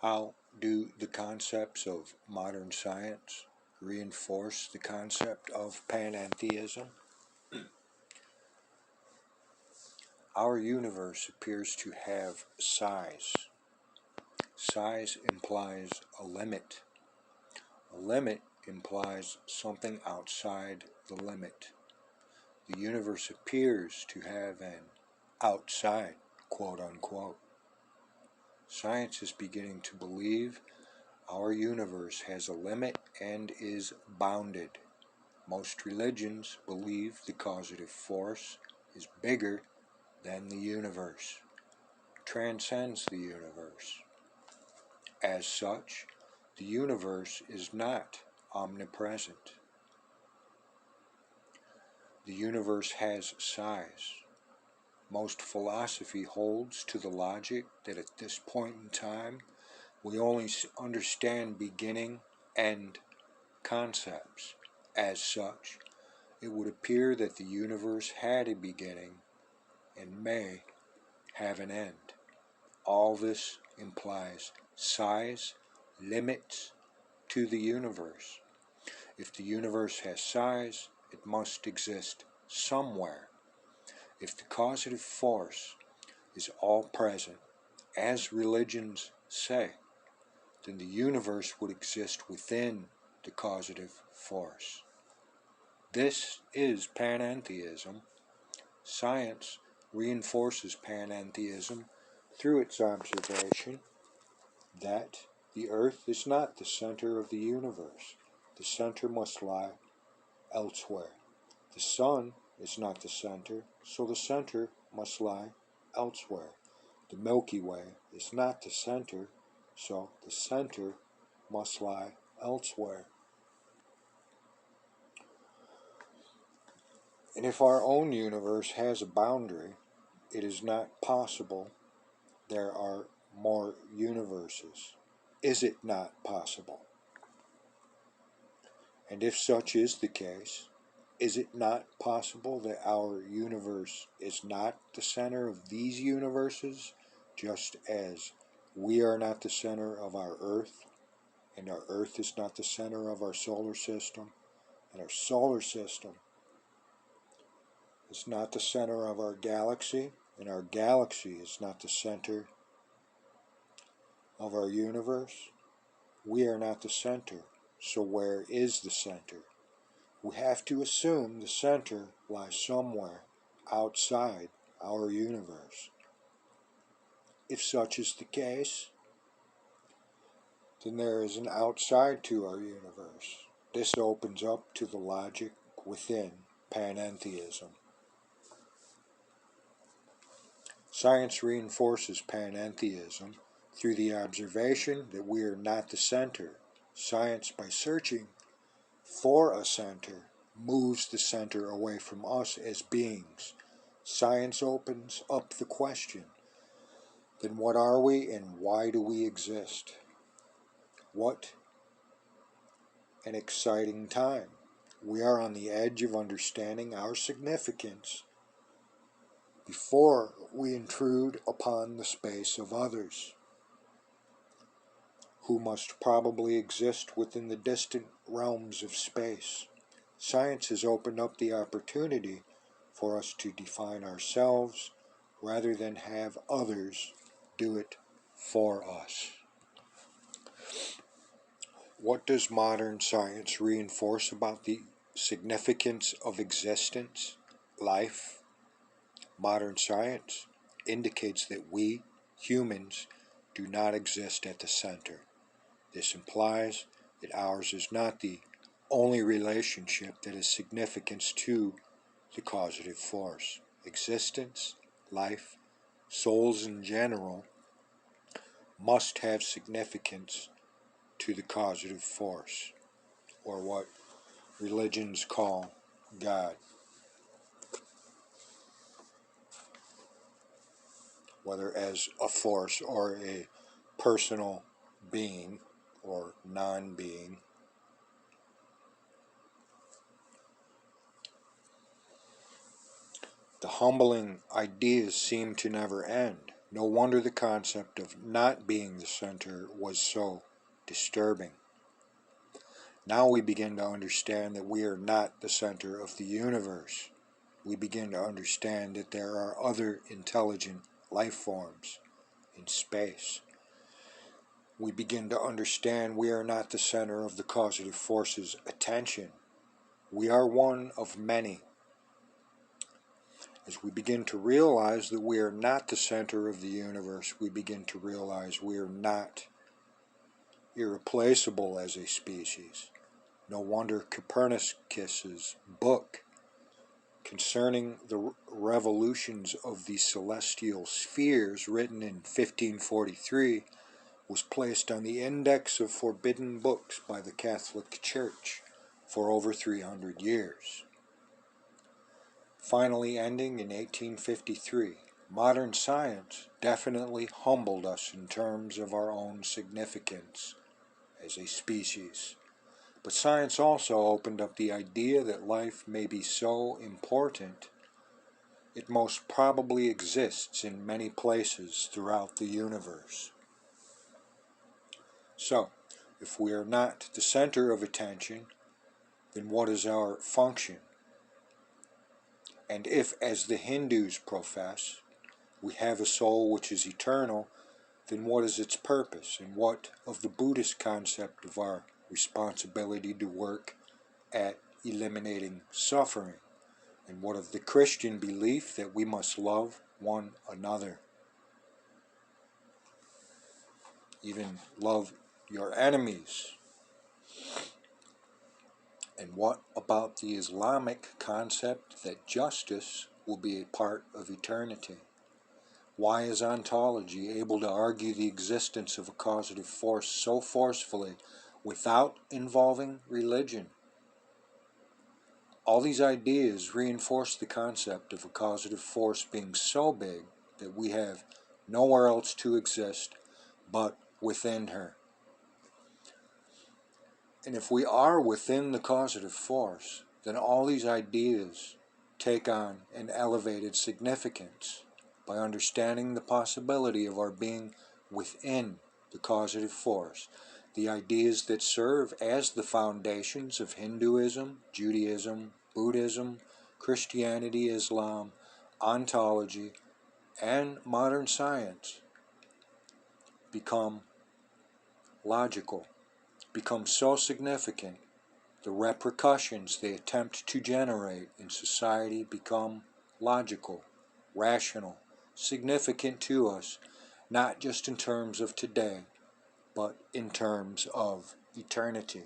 How do the concepts of modern science reinforce the concept of panentheism? Our universe appears to have size. Size implies a limit. A limit implies something outside the limit. The universe appears to have an outside, quote unquote. Science is beginning to believe our universe has a limit and is bounded. Most religions believe the causative force is bigger than the universe, transcends the universe. As such, the universe is not omnipresent. The universe has size. Most philosophy holds to the logic that at this point in time, we only understand beginning-end concepts. As such, it would appear that the universe had a beginning and may have an end. All this implies size, limits to the universe. If the universe has size, it must exist somewhere. If the causative force is all present, as religions say, then the universe would exist within the causative force. This is panentheism. Science reinforces panentheism through its observation that the earth is not the center of the universe. The center must lie elsewhere. The sun is not the center, so the center must lie elsewhere. The Milky Way is not the center, so the center must lie elsewhere. And if our own universe has a boundary, it is not possible there are more universes. Is it not possible? And if such is the case, is it not possible that our universe is not the center of these universes, just as we are not the center of our Earth, and our Earth is not the center of our solar system, and our solar system is not the center of our galaxy, and our galaxy is not the center of our universe? We are not the center, so where is the center? We have to assume the center lies somewhere outside our universe. If such is the case, then there is an outside to our universe. This opens up to the logic within panentheism. Science reinforces panentheism through the observation that we are not the center. Science, by searching for a center, moves the center away from us as beings. Science opens up the question, then what are we and why do we exist? What an exciting time. We are on the edge of understanding our significance before we intrude upon the space of others, who must probably exist within the distant realms of space. Science has opened up the opportunity for us to define ourselves rather than have others do it for us. What does modern science reinforce about the significance of existence, life? Modern science indicates that we, humans, do not exist at the center. This implies that ours is not the only relationship that has significance to the causative force. Existence, life, souls in general must have significance to the causative force, or what religions call God. Whether as a force or a personal being or non-being. The humbling ideas seem to never end. No wonder the concept of not being the center was so disturbing. Now we begin to understand that we are not the center of the universe. We begin to understand that there are other intelligent life forms in space. We begin to understand we are not the center of the causative force's attention. We are one of many. As we begin to realize that we are not the center of the universe, we begin to realize we are not irreplaceable as a species. No wonder Copernicus's book concerning the revolutions of the celestial spheres, written in 1543, was placed on the index of forbidden books by the Catholic Church for over 300 years. Finally ending in 1853, modern science definitely humbled us in terms of our own significance as a species. But science also opened up the idea that life may be so important it most probably exists in many places throughout the universe. So, if we are not the center of attention, then what is our function? And if, as the Hindus profess, we have a soul which is eternal, then what is its purpose? And what of the Buddhist concept of our responsibility to work at eliminating suffering? And what of the Christian belief that we must love one another? Even love your enemies. And what about the Islamic concept that justice will be a part of eternity? Why is ontology able to argue the existence of a causative force so forcefully without involving religion? All these ideas reinforce the concept of a causative force being so big that we have nowhere else to exist but within her. And if we are within the causative force, then all these ideas take on an elevated significance by understanding the possibility of our being within the causative force. The ideas that serve as the foundations of Hinduism, Judaism, Buddhism, Christianity, Islam, ontology, and modern science become logical, become so significant, the repercussions they attempt to generate in society become logical, rational, significant to us, not just in terms of today, but in terms of eternity.